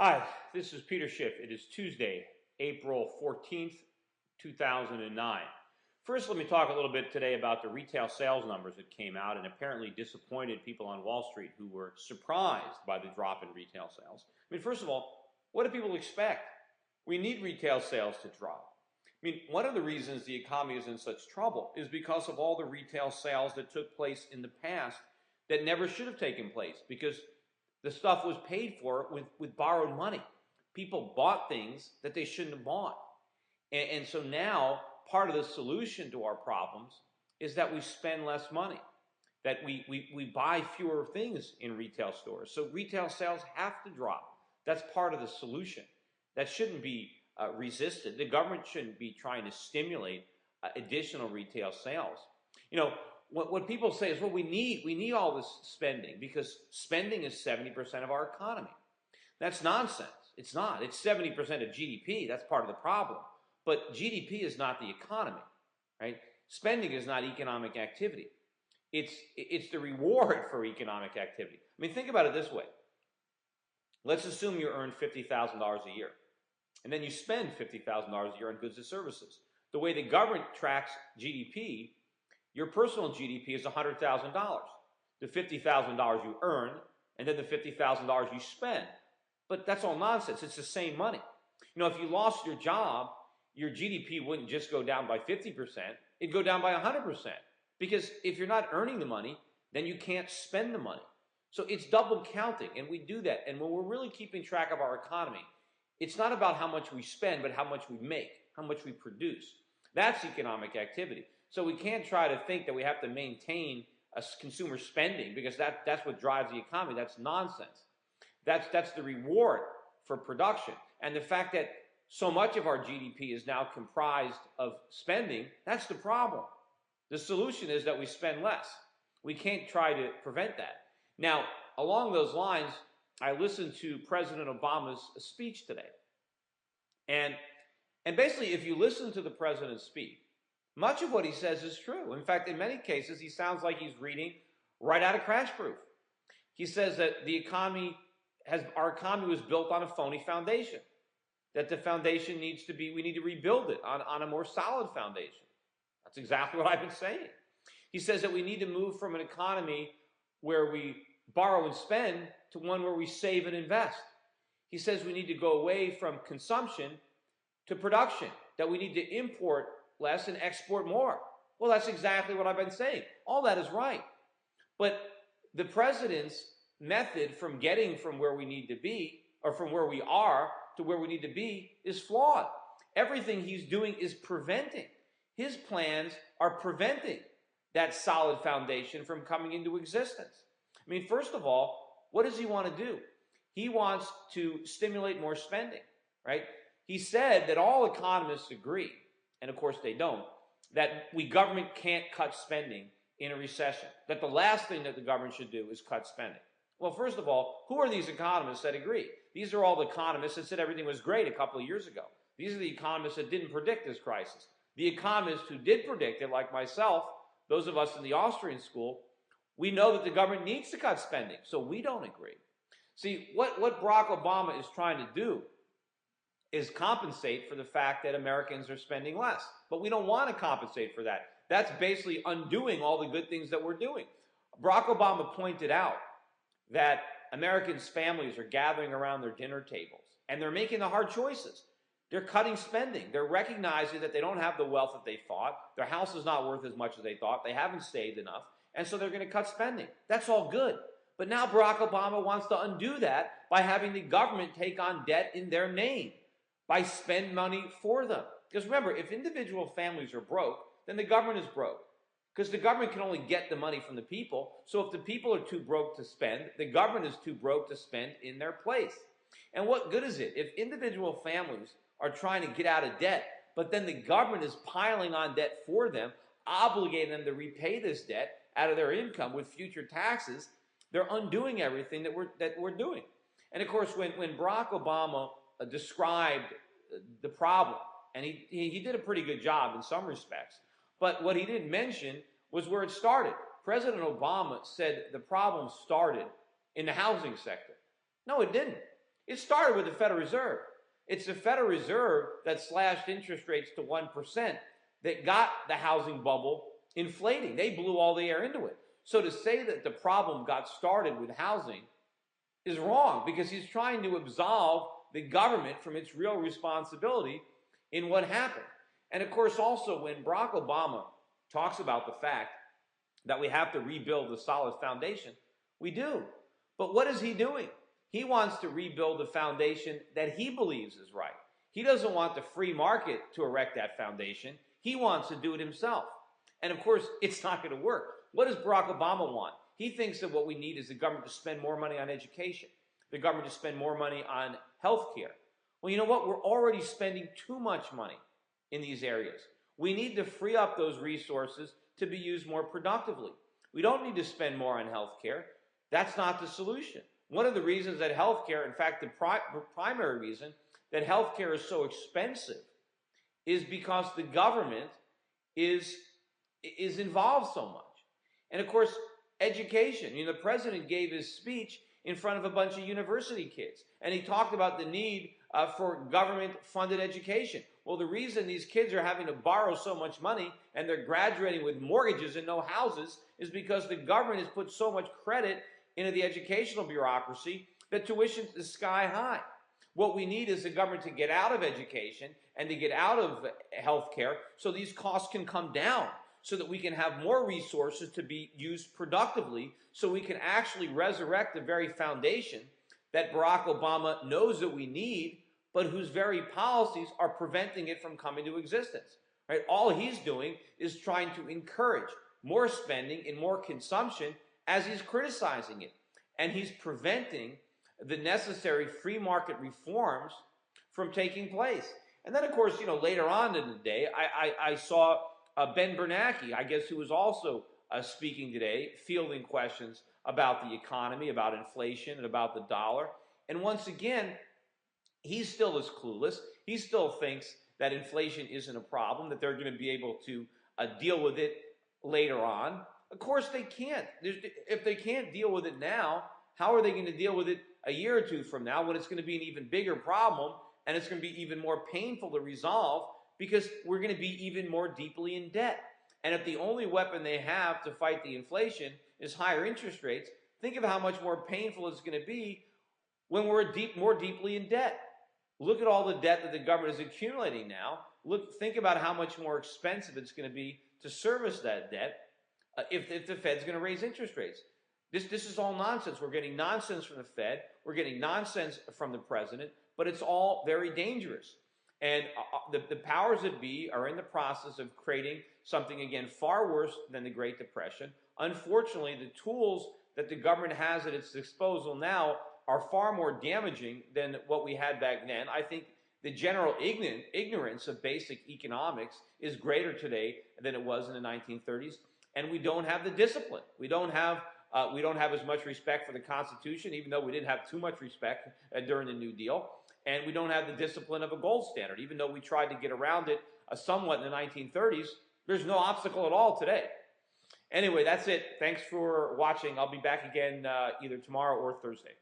Hi, this is Peter Schiff. It is Tuesday, April 14th, 2009. First, let me talk a little bit today about the retail sales numbers that came out and apparently disappointed people on Wall Street who were surprised by the drop in retail sales. I mean, first of all, what do people expect? We need retail sales to drop. I mean, one of the reasons the economy is in such trouble is because of all the retail sales that took place in the past that never should have taken place because the stuff was paid for with borrowed money. People bought things that they shouldn't have bought. And so now part of the solution to our problems is that we spend less money, that we buy fewer things in retail stores. So retail sales have to drop. That's part of the solution. That shouldn't be resisted. The government shouldn't be trying to stimulate additional retail sales. You know, what people say is, well, we need all this spending because spending is 70% of our economy. That's nonsense. It's not. It's 70% of GDP. That's part of the problem. But GDP is not the economy, right? Spending is not economic activity. It's the reward for economic activity. I mean, think about it this way. Let's assume you earn $50,000 a year, and then you spend $50,000 a year on goods and services. The way the government tracks GDP, your personal GDP is $100,000. The $50,000 you earn, and then the $50,000 you spend. But that's all nonsense. It's the same money. You know, if you lost your job, your GDP wouldn't just go down by 50%. It'd go down by 100%. Because if you're not earning the money, then you can't spend the money. So it's double counting, and we do that. And when we're really keeping track of our economy, it's not about how much we spend, but how much we make, how much we produce. That's economic activity. So we can't try to think that we have to maintain a consumer spending because that's what drives the economy. That's nonsense. That's the reward for production. And the fact that so much of our GDP is now comprised of spending, that's the problem. The solution is that we spend less. We can't try to prevent that. Now, along those lines, I listened to President Obama's speech today. And basically, if you listen to the president speak, much of what he says is true. In fact, in many cases, he sounds like he's reading right out of Crash Proof. He says that our economy was built on a phony foundation, that the foundation we need to rebuild it on a more solid foundation. That's exactly what I've been saying. He says that we need to move from an economy where we borrow and spend to one where we save and invest. He says we need to go away from consumption to production, that we need to import less and export more. Well, that's exactly what I've been saying. All that is right. But the president's method from getting from where we need to be, or from where we are to where we need to be, is flawed. Everything he's doing is preventing. His plans are preventing that solid foundation from coming into existence. I mean, first of all, what does he want to do? He wants to stimulate more spending, right? He said that all economists agree, and of course they don't, that government can't cut spending in a recession, that the last thing that the government should do is cut spending. Well, first of all, who are these economists that agree? These are all the economists that said everything was great a couple of years ago. These are the economists that didn't predict this crisis. The economists who did predict it, like myself, those of us in the Austrian school, we know that the government needs to cut spending, so we don't agree. See, what Barack Obama is trying to do is compensate for the fact that Americans are spending less. But we don't want to compensate for that. That's basically undoing all the good things that we're doing. Barack Obama pointed out that Americans' families are gathering around their dinner tables, and they're making the hard choices. They're cutting spending. They're recognizing that they don't have the wealth that they thought. Their house is not worth as much as they thought. They haven't saved enough, and so they're going to cut spending. That's all good. But now Barack Obama wants to undo that by having the government take on debt in their name, by spend money for them. Because remember, if individual families are broke, then the government is broke. Because the government can only get the money from the people. So if the people are too broke to spend, the government is too broke to spend in their place. And what good is it if individual families are trying to get out of debt, but then the government is piling on debt for them, obligating them to repay this debt out of their income with future taxes? They're undoing everything that we're doing. And of course, when Barack Obama described the problem, and he did a pretty good job in some respects, but what he didn't mention was where it started. President Obama said the problem started in the housing sector. No, it didn't. It started with the Federal Reserve. It's the Federal Reserve that slashed interest rates to 1% that got the housing bubble inflating. They blew all the air into it. So to say that the problem got started with housing is wrong, because he's trying to absolve the government from its real responsibility in what happened. And of course, also when Barack Obama talks about the fact that we have to rebuild a solid foundation, we do. But what is he doing? He wants to rebuild the foundation that he believes is right. He doesn't want the free market to erect that foundation. He wants to do it himself. And of course, it's not going to work. What does Barack Obama want? He thinks that what we need is the government to spend more money on education, the government to spend more money on health care. Well, you know what? We're already spending too much money in these areas. We need to free up those resources to be used more productively. We don't need to spend more on health care. That's not the solution. One of the reasons that health care, in fact, the primary reason that health care is so expensive is because the government is involved so much. And of course, education. You know, the president gave his speech in front of a bunch of university kids, and he talked about the need for government-funded education. Well, the reason these kids are having to borrow so much money and they're graduating with mortgages and no houses is because the government has put so much credit into the educational bureaucracy that tuition is sky high. What we need is the government to get out of education and to get out of health care so these costs can come down, so that we can have more resources to be used productively, so we can actually resurrect the very foundation that Barack Obama knows that we need, but whose very policies are preventing it from coming to existence. Right? All he's doing is trying to encourage more spending and more consumption as he's criticizing it. And he's preventing the necessary free market reforms from taking place. And then, of course, you know, later on in the day, I saw Ben Bernanke, I guess, who was also speaking today, fielding questions about the economy, about inflation, and about the dollar. And once again, he's still as clueless. He still thinks that inflation isn't a problem, that they're going to be able to deal with it later on. Of course they can't. If they can't deal with it now, how are they going to deal with it a year or two from now when it's going to be an even bigger problem and it's going to be even more painful to resolve, because we're going to be even more deeply in debt. And if the only weapon they have to fight the inflation is higher interest rates, think of how much more painful it's going to be when we're more deeply in debt. Look at all the debt that the government is accumulating now. Think about how much more expensive it's going to be to service that debt if the Fed's going to raise interest rates. This is all nonsense. We're getting nonsense from the Fed. We're getting nonsense from the president, but it's all very dangerous. And the powers that be are in the process of creating something, again, far worse than the Great Depression. Unfortunately, the tools that the government has at its disposal now are far more damaging than what we had back then. I think the general ignorance of basic economics is greater today than it was in the 1930s, and we don't have the discipline. We don't have as much respect for the Constitution, even though we didn't have too much respect during the New Deal. And we don't have the discipline of a gold standard. Even though we tried to get around it somewhat in the 1930s, there's no obstacle at all today. Anyway, that's it. Thanks for watching. I'll be back again either tomorrow or Thursday.